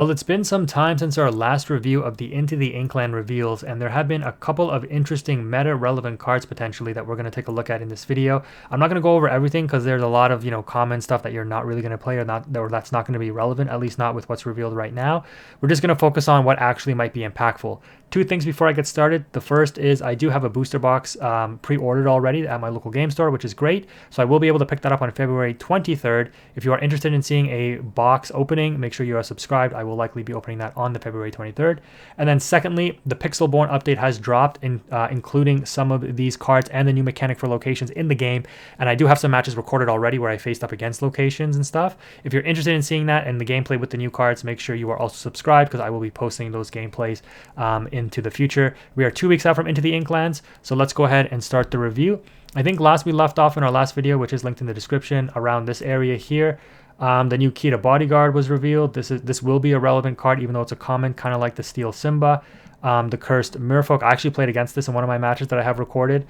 Well, it's been some time since our last review of the Into the Inkland reveals, and there have been a couple of interesting meta-relevant cards potentially that we're going to take a look at in this video. I'm not going to go over everything because there's a lot of, common stuff that you're not really going to play or that's not going to be relevant, at least not with what's revealed right now. We're just going to focus on what actually might be impactful. Two things before I get started. The first is I do have a booster box pre-ordered already at my local game store, which is great. So I will be able to pick that up on February 23rd. If you are interested in seeing a box opening, make sure you are subscribed. I will likely be opening that on the February 23rd. And then secondly, the Pixelborn update has dropped, including some of these cards and the new mechanic for locations in the game. And I do have some matches recorded already where I faced up against locations and stuff. If you're interested in seeing that and the gameplay with the new cards, make sure you are also subscribed because I will be posting those gameplays into the future. We are 2 weeks out from Into the Inklands, so let's go ahead and start the review. I think last we left off in our last video, which is linked in the description, around this area here. The new key to Bodyguard was revealed. This will be a relevant card, even though it's a common, kind of like the Steel Simba. The Cursed Merfolk. I actually played against this in one of my matches that I have recorded.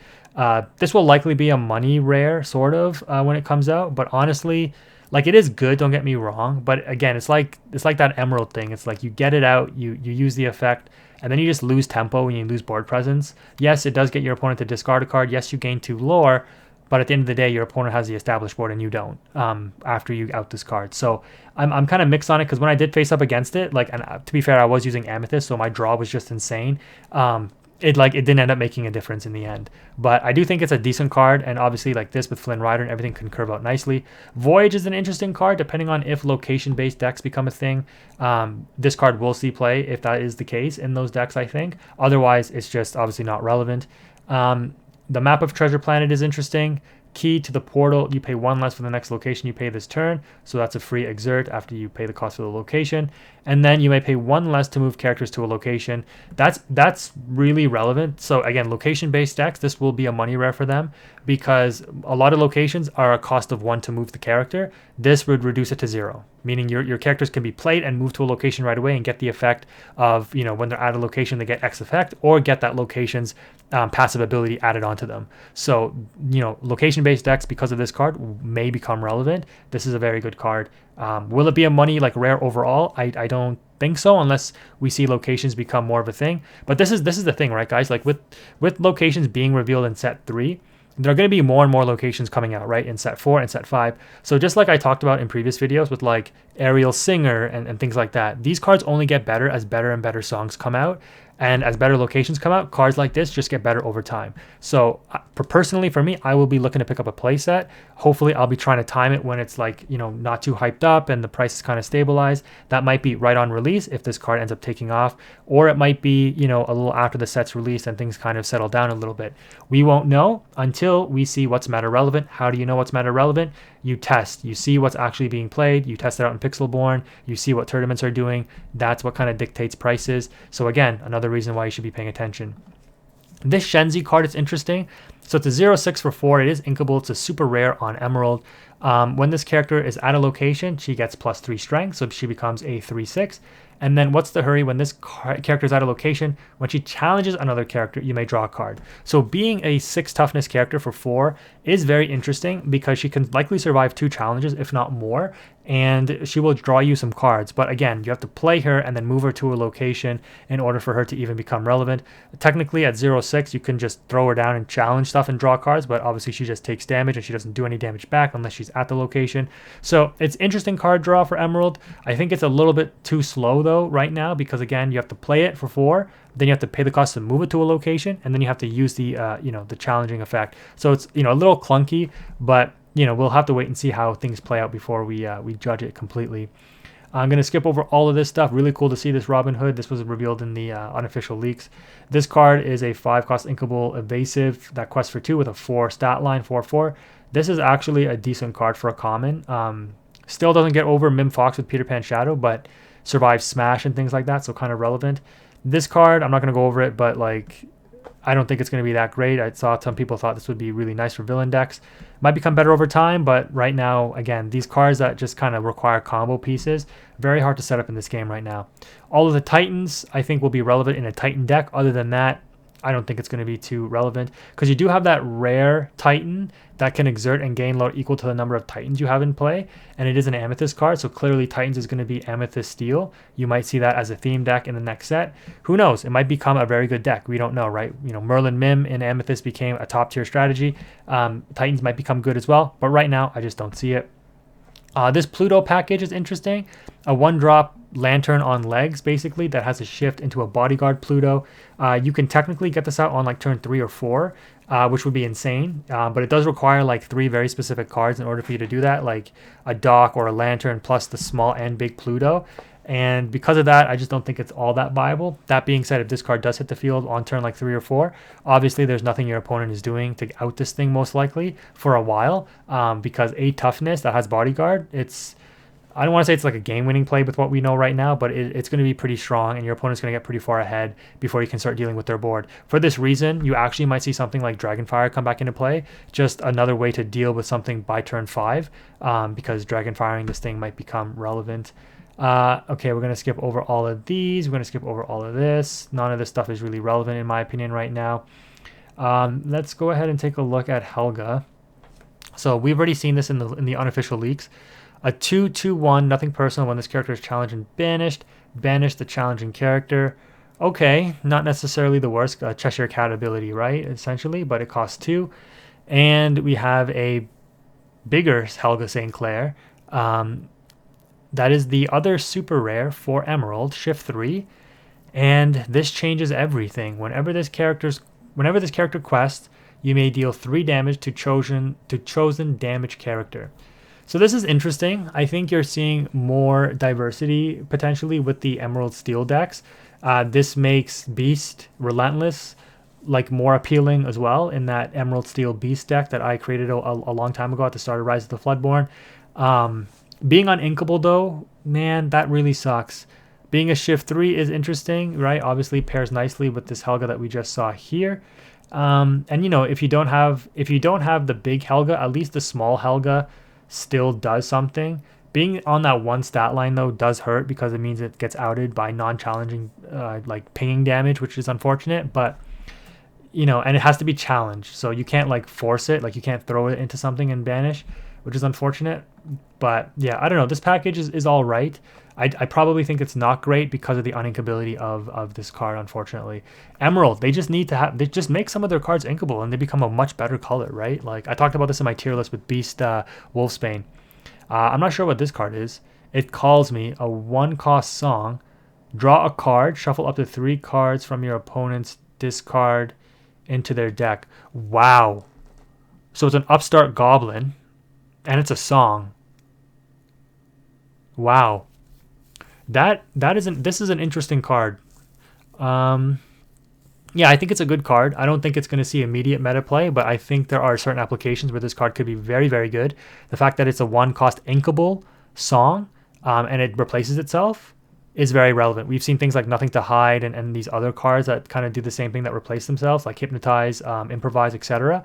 This will likely be a money rare, sort of, when it comes out, but honestly, like, it is good, don't get me wrong, but again, it's like that Emerald thing. It's like you get it out, you use the effect, and then you just lose tempo and you lose board presence. Yes, it does get your opponent to discard a card. Yes, you gain 2 lore, but at the end of the day, your opponent has the established board and you don't after you out this card. So I'm kind of mixed on it because when I did face up against it, like, and to be fair, I was using Amethyst, so my draw was just insane. It didn't end up making a difference in the end, but I do think it's a decent card, and obviously like this with Flynn Rider and everything can curve out nicely. Voyage is an interesting card depending on if location-based decks become a thing. This card will see play if that is the case in those decks, I think. Otherwise, it's just obviously not relevant. The map of Treasure Planet is interesting. Key to the portal, you pay 1 less for the next location you pay this turn, so that's a free exert after you pay the cost for the location, and then you may pay 1 less to move characters to a location. That's really relevant. So again, location based decks, this will be a money rare for them because a lot of locations are a cost of 1 to move the character. This would reduce it to 0, meaning your characters can be played and moved to a location right away and get the effect of, when they're at a location they get X effect, or get that location's passive ability added onto them. So location based decks, because of this card, may become relevant. This is a very good card. Will it be a money like rare overall? I don't think so, unless we see locations become more of a thing. But this is the thing, right, guys? Like with locations being revealed in set 3, there are going to be more and more locations coming out, right, in set 4 and set 5. So just like I talked about in previous videos with like Ariel Singer and things like that, these cards only get better as better and better songs come out. And as better locations come out, cards like this just get better over time. So personally, for me, I will be looking to pick up a playset. Hopefully, I'll be trying to time it when it's like, not too hyped up and the price is kind of stabilized. That might be right on release if this card ends up taking off. Or it might be, a little after the set's released and things kind of settle down a little bit. We won't know until we see what's meta relevant. How do you know what's meta relevant? You test. You see what's actually being played. You test it out in Pixelborn. You see what tournaments are doing. That's what kind of dictates prices. So again, another reason why you should be paying attention. This Shenzi card is interesting. So it's a 0/6 for 4. It is inkable. It's a super rare on Emerald. When this character is at a location, she gets +3 strength, so she becomes a 3/6. And then what's the hurry? When this character is at a location, when she challenges another character, you may draw a card. So being a 6 toughness character for 4 is very interesting because she can likely survive 2 challenges, if not more, and she will draw you some cards. But again, you have to play her and then move her to a location in order for her to even become relevant. Technically at 0/6, you can just throw her down and challenge stuff and draw cards, but obviously she just takes damage and she doesn't do any damage back unless she's at the location. So it's interesting card draw for Emerald. I think it's a little bit too slow though right now because again, you have to play it for 4, then you have to pay the cost to move it to a location, and then you have to use the the challenging effect. So it's a little clunky, but we'll have to wait and see how things play out before we judge it completely. I'm going to skip over all of this stuff. Really cool to see this Robin Hood. This was revealed in the unofficial leaks. This card is a 5-cost inkable evasive that quests for 2 with a 4 stat line, 4/4. This is actually a decent card for a common. Still doesn't get over Mim Fox with Peter Pan Shadow, but survives Smash and things like that, so kind of relevant. This card, I'm not going to go over it, but like, I don't think it's going to be that great. I saw some people thought this would be really nice for villain decks. Might become better over time, but right now, again, these cards that just kind of require combo pieces, very hard to set up in this game right now. All of the Titans, I think, will be relevant in a Titan deck. Other than that, I don't think it's going to be too relevant because you do have that rare Titan that can exert and gain load equal to the number of Titans you have in play, and it is an Amethyst card, so clearly Titans is going to be Amethyst Steel. You might see that as a theme deck in the next set. Who knows? It might become a very good deck. We don't know, right? You know, Merlin Mim in Amethyst became a top tier strategy. Titans might become good as well, but right now I just don't see it. This Pluto package is interesting. A 1-drop lantern on legs, basically, that has a shift into a bodyguard Pluto. You can technically get this out on like turn 3 or 4, which would be insane. But it does require like 3 very specific cards in order for you to do that, like a dock or a lantern plus the small and big Pluto. And because of that, I just don't think it's all that viable. That being said, if this card does hit the field on turn like 3 or 4, obviously there's nothing your opponent is doing to out this thing most likely for a while, because a toughness that has bodyguard, I don't want to say it's like a game-winning play with what we know right now, but it's going to be pretty strong, and your opponent's going to get pretty far ahead before you can start dealing with their board. For this reason, you actually might see something like Dragonfire come back into play, just another way to deal with something by turn 5, because Dragonfiring this thing might become relevant. Okay, we're going to skip over all of these. We're going to skip over all of this. None of this stuff is really relevant in my opinion right now. Let's go ahead and take a look at Helga. So we've already seen this in the unofficial leaks. A 2/2/1, nothing personal. When this character is challenged and banished, banish the challenging character. Okay, not necessarily the worst Cheshire Cat ability, right? Essentially, but it costs 2. And we have a bigger Helga St. Clair. That is the other super rare for Emerald, Shift 3, and this changes everything. Whenever this character quests, you may deal 3 damage to chosen damage character. So this is interesting. I think you're seeing more diversity potentially with the Emerald Steel decks. This makes Beast Relentless like more appealing as well in that Emerald Steel Beast deck that I created a long time ago at the start of Rise of the Floodborn. Being uninkable though, man, that really sucks. Being a Shift 3 is interesting, right? Obviously pairs nicely with this Helga that we just saw here. And you know, if you don't have the big Helga, at least the small Helga still does something. Being on that 1 stat line though does hurt because it means it gets outed by non-challenging like pinging damage, which is unfortunate, but you know, and it has to be challenged. So you can't like force it, like you can't throw it into something and banish, which is unfortunate. But yeah, I don't know. This package is all right. I probably think it's not great because of the uninkability of this card, unfortunately. Emerald, they just make some of their cards inkable and they become a much better color, right? Like I talked about this in my tier list with Beast Wolfsbane. I'm not sure what this card is. It calls me a 1-cost song. Draw a card, shuffle up to 3 cards from your opponent's discard into their deck. Wow. So it's an upstart goblin and it's a song. Wow. This is an interesting card. Yeah, I think it's a good card. I don't think it's going to see immediate meta play, but I think there are certain applications where this card could be very, very good. The fact that it's a 1-cost inkable song and it replaces itself is very relevant. We've seen things like Nothing to Hide and these other cards that kind of do the same thing that replace themselves, like Hypnotize, Improvise, etc.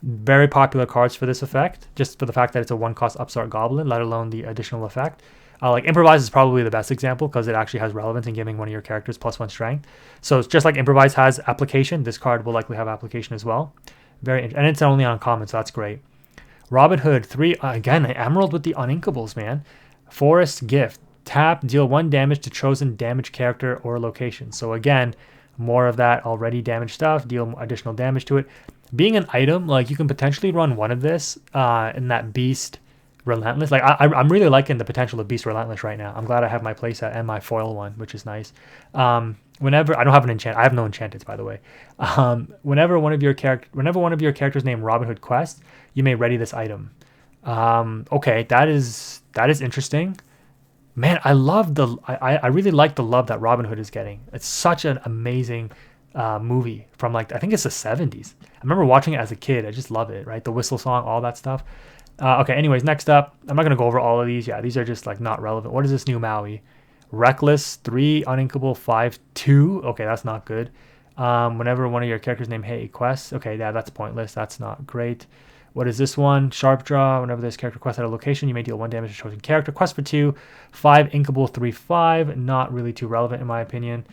Very popular cards for this effect, just for the fact that it's a 1-cost upstart goblin, let alone the additional effect. Like Improvise is probably the best example because it actually has relevance in giving one of your characters +1 strength. So it's just like Improvise has application, this card will likely have application as well. And it's only uncommon, so that's great. Robin Hood 3, again, Emerald with the uninkables, man. Forest Gift, tap, deal 1 damage to chosen damage character or location. So again, more of that already damaged stuff, deal additional damage to it. Being an item, like you can potentially run one of this in that Beast Relentless. Like I'm really liking the potential of Beast Relentless right now. I'm glad I have my playset and my foil one, which is nice. Whenever I don't have an enchant, I have no enchantments, by the way. Whenever one of your characters named Robin Hood quest, you may ready this item. Okay, that is interesting. Man, I really like the love that Robin Hood is getting. It's such an amazing movie from like I think it's the 70s. I remember watching it as a kid. I just love it, right? The whistle song, all that stuff. Okay, anyways, next up, I'm not going to go over all of these. Yeah, these are just like not relevant. What is this new Maui? Reckless, 3, uninkable, 5, 2. Okay, that's not good. Whenever one of your characters named Hey Quest. Okay, yeah, that's pointless. That's not great. What is this one? Sharp Draw. Whenever this character quests at a location, you may deal 1 damage to chosen character. Quest for 2. 5, inkable, 3, 5. Not really too relevant in my opinion.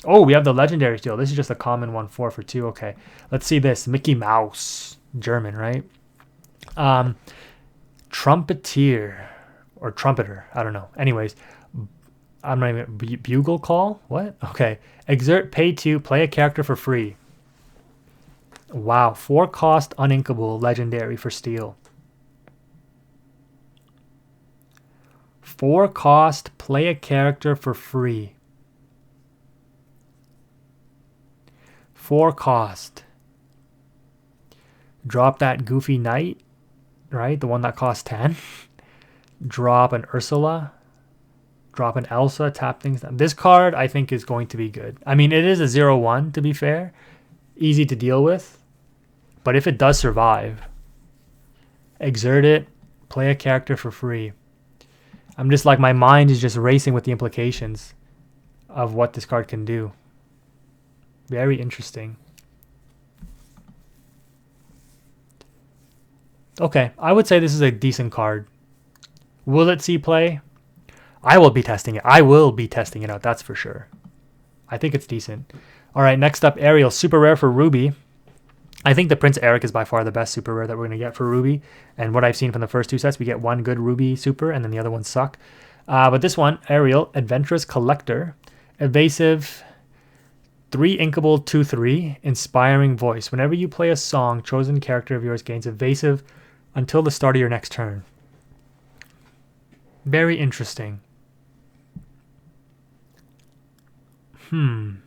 Oh, we have the legendary steel. This is just a common one, 4 for 2. Okay, let's see this. Mickey Mouse, German, right? Trumpeter or trumpeter. I don't know. Anyways, I'm not even bugle call. What? Okay. Exert pay to play a character for free. Wow, 4 cost uninkable legendary for steel. 4 cost play a character for free. 4 cost. Drop that goofy knight, right? The one that costs 10. Drop an Ursula. Drop an Elsa. Tap things down. This card, I think, is going to be good. I mean, it is a 0/1, to be fair. Easy to deal with. But if it does survive, exert it. Play a character for free. I'm just like, my mind is just racing with the implications of what this card can do. Very interesting. Okay, I would say this is a decent card. Will it see play? I will be testing it. I will be testing it out, that's for sure. I think it's decent. All right, next up, Ariel, super rare for Ruby. I think the Prince Eric is by far the best super rare that we're going to get for Ruby. And what I've seen from the first 2 sets, we get one good Ruby super, and then the other ones suck. But this one, Ariel, Adventurous Collector, Evasive, 3 inkable, 2/3, Inspiring Voice. Whenever you play a song, chosen character of yours gains Evasive until the start of your next turn. Very interesting. So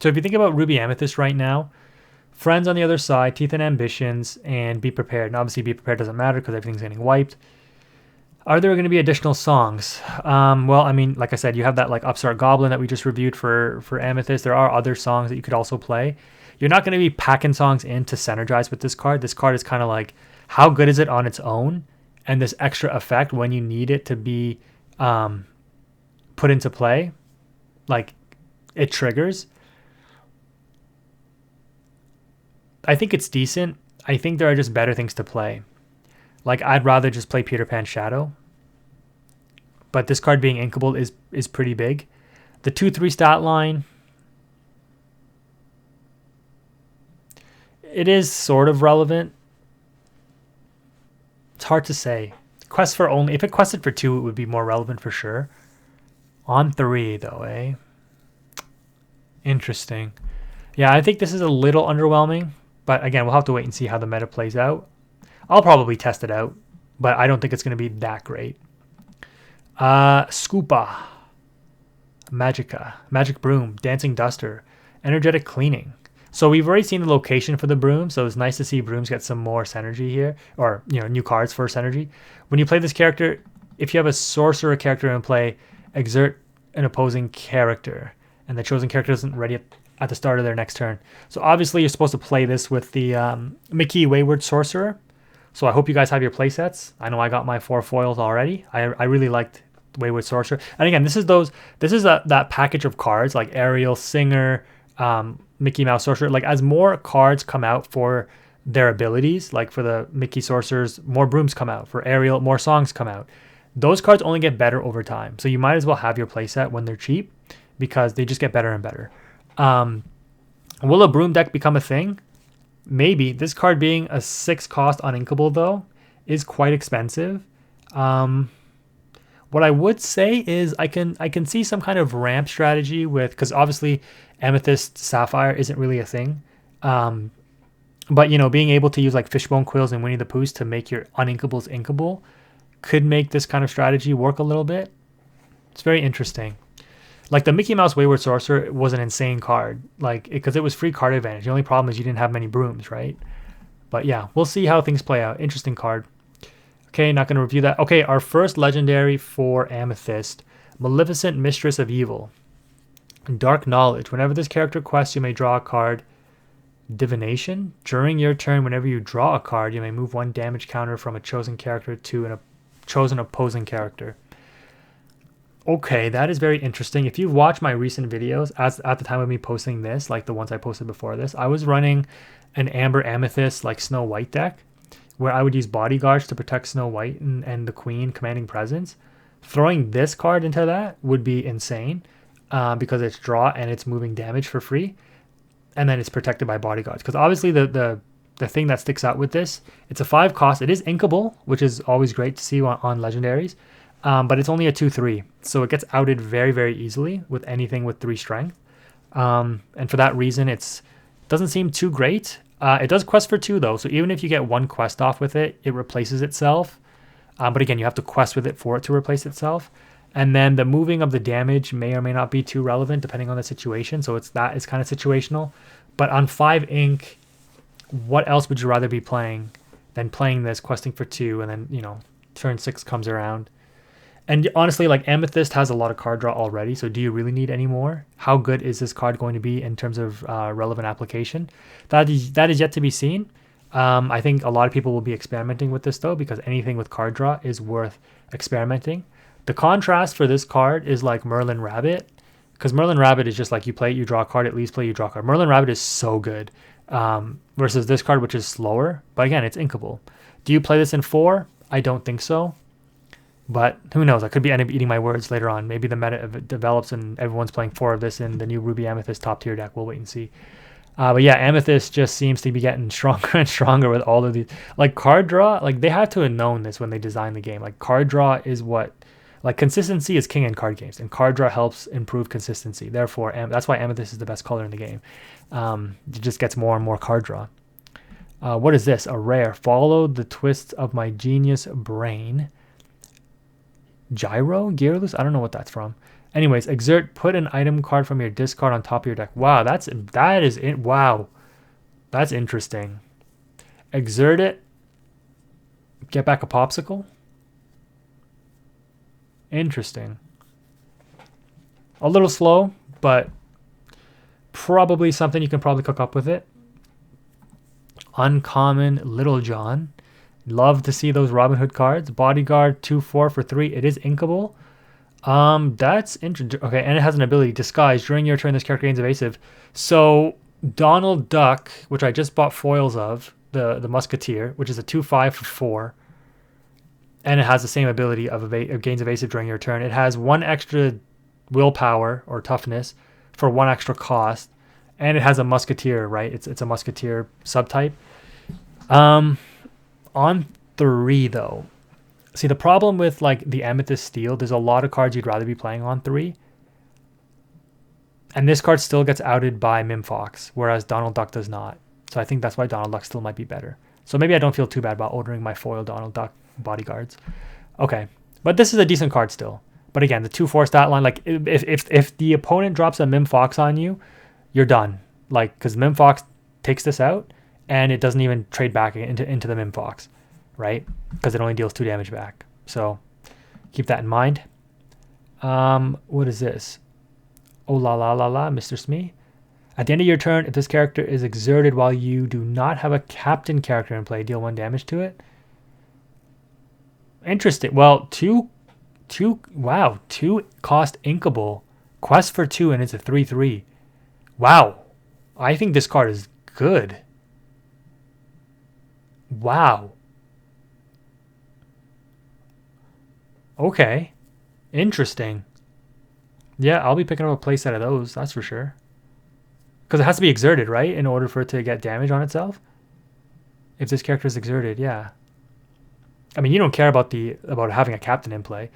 if you think about Ruby Amethyst right now, Friends on the other side, Teeth and Ambitions, and Be Prepared. And obviously Be Prepared doesn't matter because everything's getting wiped. Are there going to be additional songs? Well, I mean, like I said, you have that like Upstart Goblin that we just reviewed for Amethyst. There are other songs that you could also play. You're not going to be packing songs in to synergize with this card. This card is kind of like, how good is it on its own? And this extra effect when you need it to be put into play, like it triggers. I think it's decent. I think there are just better things to play. Like, I'd rather just play Peter Pan Shadow. But this card being inkable is pretty big. The 2/3 stat line, it is sort of relevant. It's hard to say. Quest for only, if it quested for 2, it would be more relevant for sure. On 3 though, eh? Interesting. Yeah, I think this is a little underwhelming. But again, we'll have to wait and see how the meta plays out. I'll probably test it out, but I don't think it's going to be that great. Scoopa, Magica, Magic Broom, Dancing Duster, Energetic Cleaning. So we've already seen the location for the broom, so it's nice to see brooms get some more synergy here, or new cards for synergy. When you play this character, if you have a sorcerer character in play, exert an opposing character, and the chosen character isn't ready at the start of their next turn. So obviously you're supposed to play this with the Mickey Wayward Sorcerer. So I hope you guys have your play sets. I know I got my 4 foils already. I really liked Wayward Sorcerer. And again, this is that package of cards like Ariel, Singer, Mickey Mouse Sorcerer. Like, as more cards come out for their abilities, like for the Mickey Sorcerers, more brooms come out. For Ariel, more songs come out. Those cards only get better over time. So you might as well have your playset when they're cheap because they just get better and better. Will a broom deck become a thing? Maybe. This card being a 6 cost uninkable though is quite expensive. What I would say is I can see some kind of ramp strategy with, because obviously Amethyst Sapphire isn't really a thing. But being able to use like Fishbone Quills and Winnie the Poohs to make your uninkables inkable could make this kind of strategy work a little bit. It's very interesting. Like the Mickey Mouse Wayward Sorcerer was an insane card, like because it was free card advantage. The only problem is you didn't have many brooms, right? But yeah, we'll see how things play out. Interesting card. Okay, not going to review that. Okay, our first legendary for Amethyst, Maleficent Mistress of Evil. Dark Knowledge. Whenever this character quests, you may draw a card. Divination. During your turn, whenever you draw a card, you may move 1 damage counter from a chosen character to a chosen opposing character. Okay, that is very interesting. If you've watched my recent videos, at the time of me posting this, like the ones I posted before this, I was running an Amber Amethyst like Snow White deck, where I would use bodyguards to protect Snow White and the Queen commanding presence. Throwing this card into that would be insane because it's draw and it's moving damage for free. And then it's protected by bodyguards. Because obviously the thing that sticks out with this, it's a 5 cost. It is inkable, which is always great to see on legendaries. But it's only a 2/3. So it gets outed very, very easily with anything with 3 strength. And for that reason, it doesn't seem too great. It does quest for 2 though. So even if you get 1 quest off with it, it replaces itself. But again, you have to quest with it for it to replace itself. And then the moving of the damage may or may not be too relevant depending on the situation. So it's kind of situational. But on 5 ink, what else would you rather be playing than playing this, questing for 2, and then, turn 6 comes around? And honestly, like Amethyst has a lot of card draw already. So do you really need any more? How good is this card going to be in terms of relevant application? That is yet to be seen. I think a lot of people will be experimenting with this though, because anything with card draw is worth experimenting. The contrast for this card is like Merlin Rabbit, because Merlin Rabbit is just like you play it, you draw a card, at least play, you draw a card. Merlin Rabbit is so good versus this card, which is slower. But again, it's inkable. Do you play this in 4? I don't think so. But who knows? I could be end up eating my words later on. Maybe the meta develops and everyone's playing 4 of this in the new Ruby Amethyst top tier deck. We'll wait and see. But yeah, Amethyst just seems to be getting stronger and stronger with all of these. Like card draw, like they had to have known this when they designed the game. Like card draw is what, like consistency is king in card games, and card draw helps improve consistency. Therefore, that's why Amethyst is the best color in the game. It just gets more and more card draw. What is this? A rare. Follow the twists of my genius brain. Gyro? Gearless? I don't know what that's from. Anyways, exert. Put an item card from your discard on top of your deck. Wow, wow, that's interesting. Exert it. Get back a popsicle. Interesting. A little slow, but probably something you can probably cook up with it. Uncommon Little John. Love to see those Robin Hood cards. Bodyguard 2/4 for 3. It is inkable. That's interesting. Okay, and it has an ability, disguise. During your turn, this character gains evasive. So Donald Duck, which I just bought foils of, the Musketeer, which is a 2/5 for 4, and it has the same ability of gains evasive during your turn. It has 1 extra willpower or toughness for 1 extra cost, and it has a Musketeer, right? It's a Musketeer subtype. On 3 though. See, the problem with like the Amethyst Steel, there's a lot of cards you'd rather be playing on 3. And this card still gets outed by Mimfox, whereas Donald Duck does not. So I think that's why Donald Duck still might be better. So maybe I don't feel too bad about ordering my foil Donald Duck bodyguards. Okay, but this is a decent card still. But again, the 2/4 stat line, like if the opponent drops a Mimfox on you, you're done. Like, because Mimfox takes this out, and it doesn't even trade back into the Mimfox, right? Because it only deals 2 damage back. So keep that in mind. What is this? Oh la la la la, Mr. Smee. At the end of your turn, if this character is exerted while you do not have a captain character in play, deal 1 damage to it. Interesting. Well, 2 cost inkable. Quest for 2, and it's a 3/3. Wow. I think this card is good. Wow. Okay. Interesting. Yeah, I'll be picking up a playset of those, that's for sure. Because it has to be exerted, right? In order for it to get damage on itself? If this character is exerted, yeah. I mean, you don't care about having a captain in play.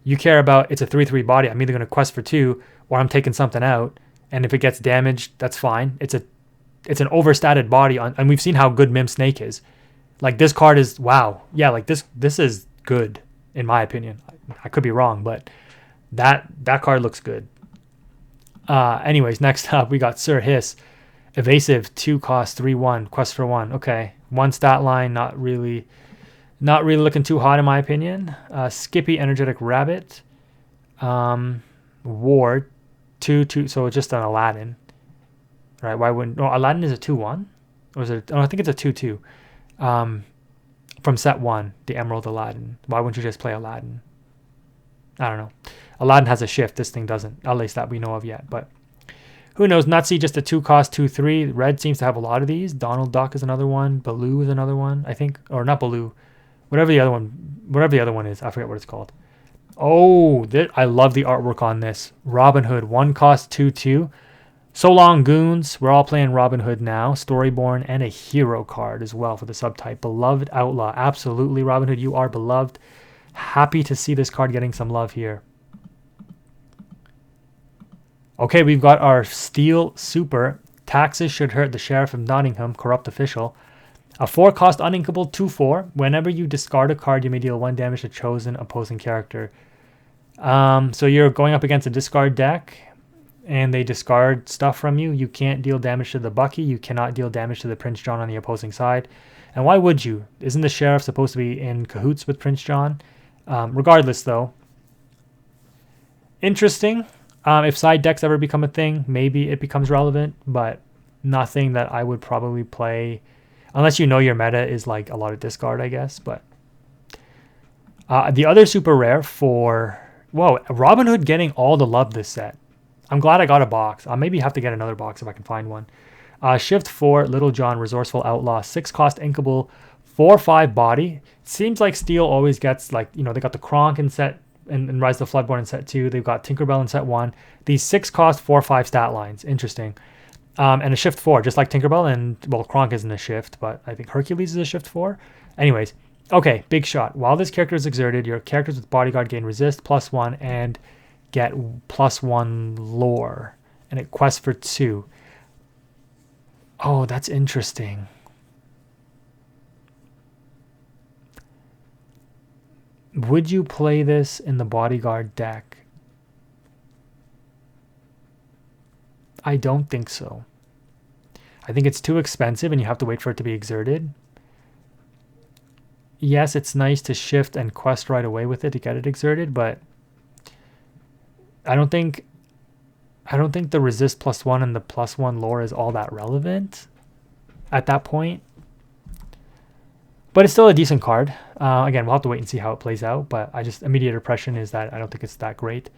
You care about it's a 3/3 body. I'm either going to quest for 2 or I'm taking something out. And if it gets damaged, that's fine. It's an overstated body, and we've seen how good Mim Snake is. Like, this card is, wow. Yeah, like this is good, in my opinion. I could be wrong, but that card looks good. Anyways, next up, we got Sir Hiss. Evasive, 2 cost, 3/1, quest for 1. Okay, 1 stat line, not really looking too hot in my opinion. Skippy, Energetic Rabbit. Ward, 2/2, so it's just an Aladdin. Right, why wouldn't... No, Aladdin is a 2/1? Or is it... Oh, I think it's a 2/2. From set 1, the Emerald Aladdin. Why wouldn't you just play Aladdin? I don't know. Aladdin has a shift. This thing doesn't. At least that we know of yet. But who knows? Nazi, just a 2 cost, 2/3. Red seems to have a lot of these. Donald Duck is another one. Baloo is another one, I think. Or not Baloo. Whatever the other one is. I forget what it's called. Oh, I love the artwork on this. Robin Hood, 1 cost 2/2. So long, goons. We're all playing Robin Hood now. Storyborn and a hero card as well for the subtype. Beloved Outlaw. Absolutely, Robin Hood, you are beloved. Happy to see this card getting some love here. Okay, we've got our Steel Super. Taxes should hurt the Sheriff of Nottingham, corrupt official. A 4-cost uninkable 2/4. Whenever you discard a card, you may deal 1 damage to chosen opposing character. So you're going up against a discard deck, and they discard stuff from you. You can't deal damage to the Bucky. You cannot deal damage to the Prince John on the opposing side. And why would you? Isn't the Sheriff supposed to be in cahoots with Prince John? Regardless, though, interesting. If side decks ever become a thing, maybe it becomes relevant, but nothing that I would probably play unless you know your meta is like a lot of discard, I guess. But the other super rare for, whoa, Robin Hood getting all the love this set. I'm glad I got a box. I'll maybe have to get another box if I can find one. Shift 4, Little John, Resourceful Outlaw, 6-cost inkable, 4/5 body. Seems like Steel always gets, like, you know, they got the Kronk in set and Rise of the Floodborn in set 2. They've got Tinkerbell in set 1. These 6-cost 4/5 stat lines. Interesting. And a shift 4, just like Tinkerbell, and, well, Kronk isn't a shift, but I think Hercules is a shift 4. Anyways, okay, big shot. While this character is exerted, your characters with Bodyguard gain resist +1 and get +1 lore. And it quests for 2. Oh, that's interesting. Would you play this in the Bodyguard deck? I don't think so. I think it's too expensive and you have to wait for it to be exerted. Yes, it's nice to shift and quest right away with it to get it exerted, but I don't think the resist +1 and the +1 lore is all that relevant at that point. But it's still a decent card. Again, we'll have to wait and see how it plays out, but immediate impression is that I don't think it's that great.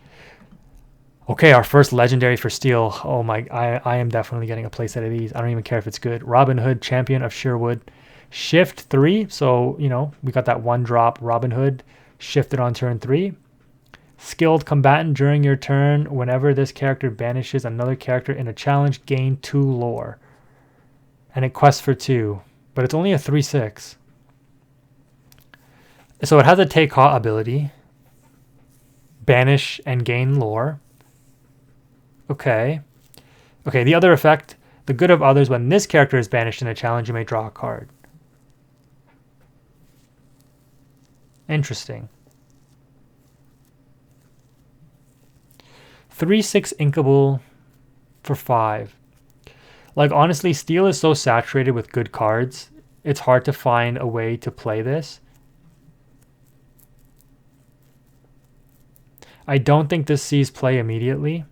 Okay, our first legendary for Steel. Oh my, I am definitely getting a playset of these. I don't even care if it's good. Robin Hood, Champion of Sherwood. Shift 3, so, you know, we got that 1-drop Robin Hood shifted on turn 3. Skilled combatant during your turn. Whenever this character banishes another character in a challenge, gain 2 lore. And it quests for 2, but it's only a 3/6. So it has a take hot ability. Banish and gain lore. Okay. Okay, the other effect. The good of others. When this character is banished in a challenge, you may draw a card. Interesting. 3/6 inkable for 5. Like, honestly, Steel is so saturated with good cards. It's hard to find a way to play this. I don't think this sees play immediately,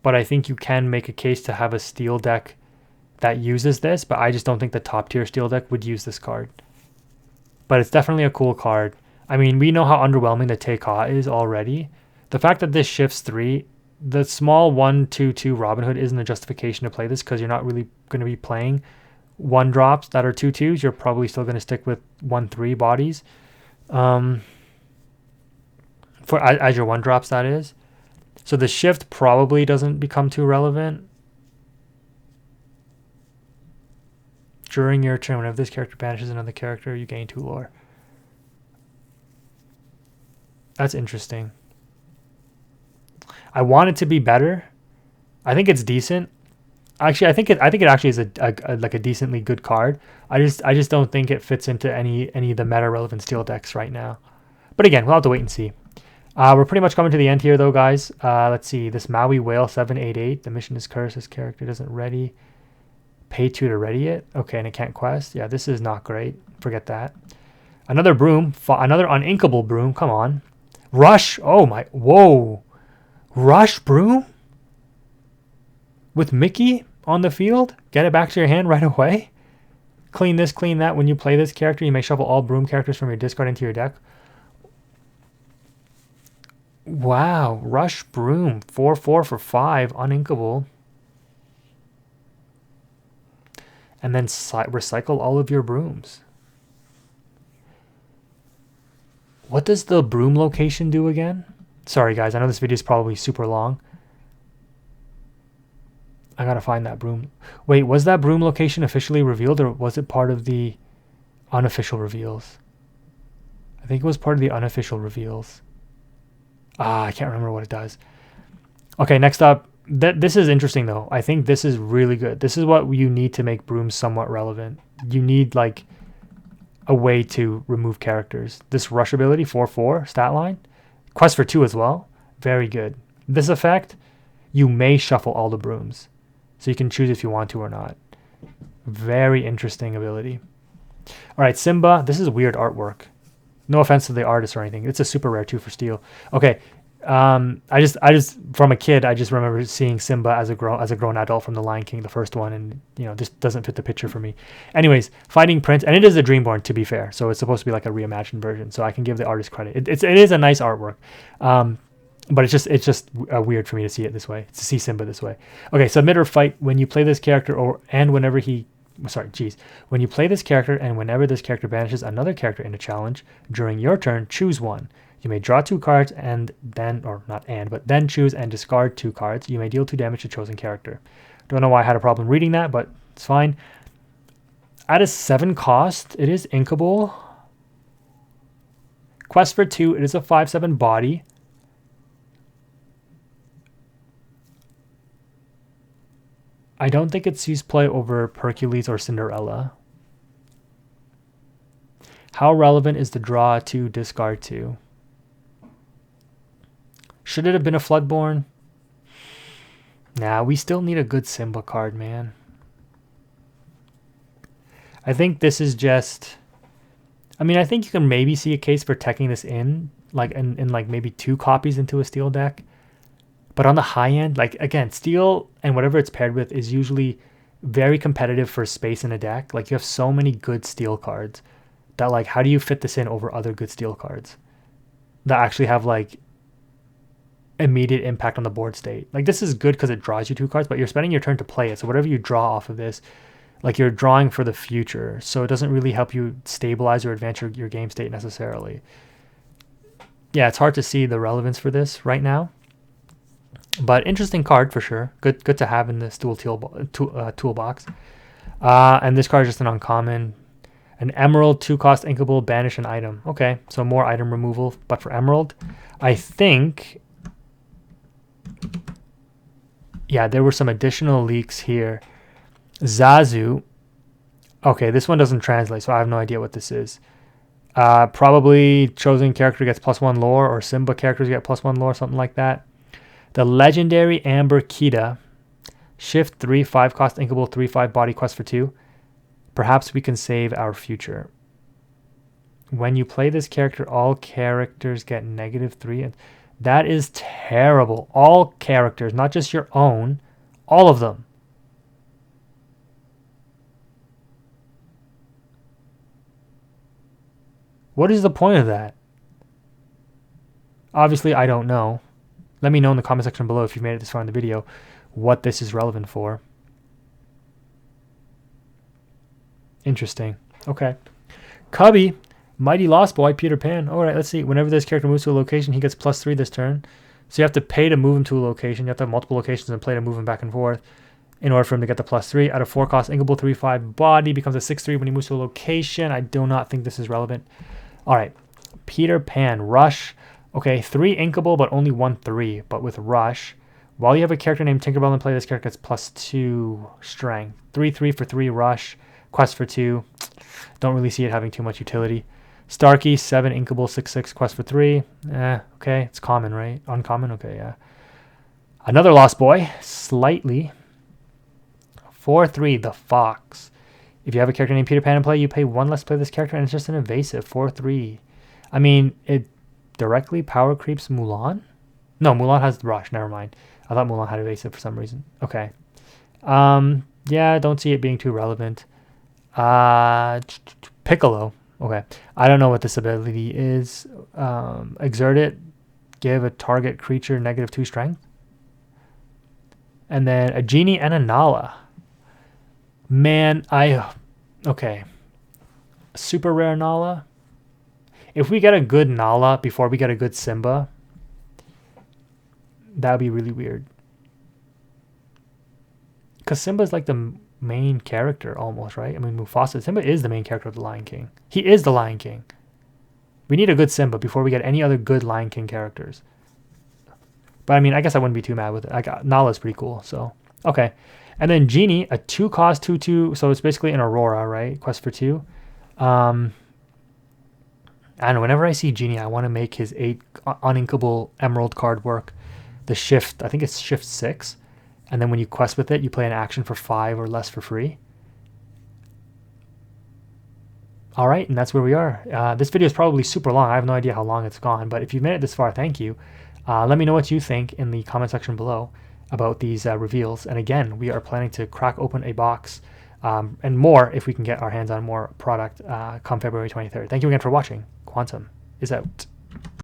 but I think you can make a case to have a Steel deck that uses this, but I just don't think the top tier Steel deck would use this card. But it's definitely a cool card. I mean, we know how underwhelming the Take-Ha is already. The fact that this shifts 3, the small 1/2/2 Robin Hood isn't a justification to play this because you're not really going to be playing 1-drops that are 2/2s. You're probably still going to stick with 1/3 bodies. For as your 1-drops, that is. So the shift probably doesn't become too relevant. During your turn, whenever this character banishes another character, you gain 2 lore. That's interesting. I want it to be better. I think it's decent. Actually, I think it actually is like a decently good card. I just don't think it fits into any of the meta relevant Steel decks right now. But again, we'll have to wait and see. We're pretty much coming to the end here, though, guys. Let's see. This Maui Whale 788. The mission is cursed. This character doesn't ready. Pay 2 to ready it. Okay, and it can't quest. Yeah, this is not great. Forget that. Another broom. Another uninkable broom. Come on. Rush. Oh, my. Whoa. Rush broom? With Mickey on the field? Get it back to your hand right away? Clean this, clean that. When you play this character, you may shuffle all broom characters from your discard into your deck. Wow, Rush Broom, 4/4 for 5, uninkable. And then recycle all of your brooms. What does the broom location do again? Sorry guys, I know this video is probably super long. I gotta find that broom. Wait, was that broom location officially revealed, or was it part of the unofficial reveals? I think it was part of the unofficial reveals. I can't remember what it does. Okay, next up. This is interesting though. I think this is really good. This is what you need to make brooms somewhat relevant. You need like a way to remove characters. This rush ability, 4/4 stat line. Quest for 2 as well. Very good. This effect, you may shuffle all the brooms. So you can choose if you want to or not. Very interesting ability. All right, Simba. This is weird artwork. No offense to the artist or anything. It's a super rare 2 for steel. Okay. I just from a kid, I just remember seeing Simba as a grown adult from The Lion King, the first one, and just doesn't fit the picture for me. Anyways, Fighting Prince, and it is a Dreamborn to be fair, so it's supposed to be like a reimagined version. So I can give the artist credit. It is a nice artwork, but it's just weird for me to see it this way, to see Simba this way. Okay, submit or fight when you play this character when you play this character and whenever this character banishes another character in a challenge during your turn, choose one. You may draw 2 cards and then choose and discard 2 cards. You may deal 2 damage to chosen character. Don't know why I had a problem reading that, but it's fine. At a 7 cost, it is inkable. Quest for 2, it is a 5/7 body. I don't think it sees play over Hercules or Cinderella. How relevant is the draw 2, discard 2? Should it have been a Floodborn? Nah, we still need a good Simba card, man. I think this is just... I mean, I think you can maybe see a case for teching this in like maybe 2 copies into a steel deck. But on the high end, like, again, steel and whatever it's paired with is usually very competitive for space in a deck. Like, you have so many good steel cards that, like, how do you fit this in over other good steel cards that actually have, like, immediate impact on the board state? Like, this is good because it draws you 2 cards, but you're spending your turn to play it. So whatever you draw off of this, like, you're drawing for the future. So it doesn't really help you stabilize or advance your game state necessarily. Yeah, it's hard to see the relevance for this right now. But interesting card for sure. Good to have in this toolbox. And this card is just an uncommon. An Emerald, 2 cost inkable, banish an item. Okay, so more item removal, but for Emerald. I think... yeah, there were some additional leaks here. Zazu. Okay, this one doesn't translate, so I have no idea what this is. Probably chosen character gets +1 lore, or Simba characters get +1 lore, something like that. The legendary Amber Kita. Shift 3, 5 cost inkable, 3/5 body, quest for 2. Perhaps we can save our future. When you play this character, all characters get -3. That is terrible. All characters, not just your own, all of them. What is the point of that? Obviously, I don't know. Let me know in the comment section below if you've made it this far in the video what this is relevant for. Interesting. Okay. Cubby, Mighty Lost Boy, Peter Pan. All right, let's see. Whenever this character moves to a location, he gets +3 this turn. So you have to pay to move him to a location. You have to have multiple locations and play to move him back and forth in order for him to get the +3. At a 4 cost inkable, 3/5 body, becomes a 6/3 when he moves to a location. I do not think this is relevant. All right. Peter Pan, Rush. Okay, 3 inkable, but only 1/3. But with Rush, while you have a character named Tinkerbell in play, this character gets +2 strength. 3/3 for 3 Rush. Quest for 2. Don't really see it having too much utility. Starkey, 7 inkable, 6/6, quest for 3. Okay, it's common, right? Uncommon? Okay, yeah. Another Lost Boy, slightly. 4/3, the Fox. If you have a character named Peter Pan in play, you pay 1 less to play this character, and it's just an evasive. 4/3. I mean, it directly power creeps Mulan? No, Mulan has Rush. Never mind. I thought Mulan had evasive for some reason. Okay. Yeah, I don't see it being too relevant. Piccolo. Okay. I don't know what this ability is. Exert it. Give a target creature -2 strength. And then a Genie and a Nala. Man, okay. Super rare Nala. If we get a good Nala before we get a good Simba, that would be really weird. Because Simba is like the main character almost, right? I mean, Mufasa. Simba is the main character of the Lion King. He is the Lion King. We need a good Simba before we get any other good Lion King characters. But I mean, I guess I wouldn't be too mad with it. Nala's pretty cool, so okay. And then Genie, a 2-cost 2/2, so it's basically an Aurora, right? Quest for 2. I don't know. Whenever I see Genie, I want to make his 8 uninkable Emerald card work. The shift, I think it's shift 6, and then when you quest with it, you play an action for 5 or less for free. All right, and that's where we are. This video is probably super long. I have no idea how long it's gone, but if you've made it this far, thank you. Let me know what you think in the comment section below about these reveals. And again, we are planning to crack open a box and more if we can get our hands on more product come February 23rd. Thank you again for watching. Quantum is out.